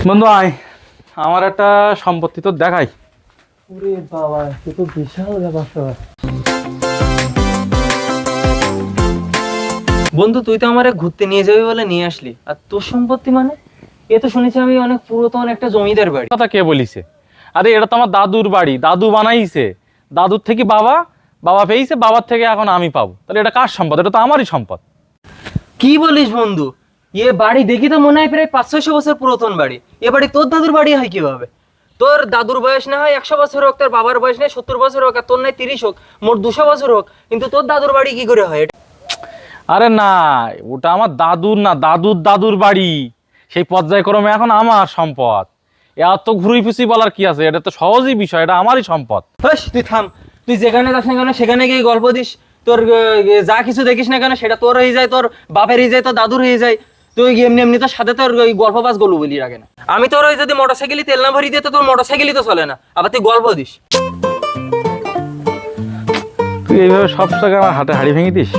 বন্ধু আয়, আমার একটা সম্পত্তি তো দেখাই। ওরে বাবা, এ তো বিশাল ব্যাপার। বন্ধু, তুই তো আমারে ঘুরতে নিয়ে যাবি বলে নিয়ে আসলি, আর তোর সম্পত্তি মানে? এ তো শুনেছি আমি অনেক পুরাতন একটা জমিদার বাড়ি। কথা কে বলিছে? আরে এটা তো আমার দাদুর বাড়ি, দাদু বানাইছে। দাদুর থেকে বাবা, বাবা পেয়েছে, বাবার থেকে এখন আমি পাবো। তাহলে এটা কার সম্পদ? এটা তো আমারই সম্পদ। কি বলিস বন্ধু? এ বাড়ি দেখি তো মনে হয় প্রায় 500-600 বছর পুরাতন বাড়ি। এ বাড়ি তোর দাদুর বাড়ি হয় কিভাবে? তোর দাদুর বয়স না হয় 100 বছর হোক, তোর বাবার বয়স নাই 70 বছর হোক, আর তোর নাই 30 হোক, মোট 200 বছর হোক, কিন্তু তোর দাদুর বাড়ি কি করে হয় এটা? আরে না, ওটা আমার দাদুর না, দাদুর দাদুর বাড়ি। সেই পর্যায়ক্রমে এখন আমার সম্পদ। এত ঘুরি ফুসি বলার কি আছে? এটা তো সহজই বিষয়, এটা আমারই সম্পদ। হস, তুই থাম। তুই যেখানে যাস না কেন সেখানে গিয়ে গল্প দিস। তোর যা কিছু দেখিস না কেন সেটা তোর হয়ে যায়, তোর বাপের হয়ে যায়, তোর দাদুর হয়ে যায়। তুই এমনি এমনি তোর সাথে তোর ওই গল্প বাস গলু বলি রাখে না। আমি তোর ওই যদি মোটরসাইকেলই তেল না ভরি দিয়ে, তো তোর মোটরসাইকেলই তো চলে না, আবার তুই গল্প দিস। তুই এইভাবে সব টাকা আমার হাতে হাড়ি ভেঙে দিস?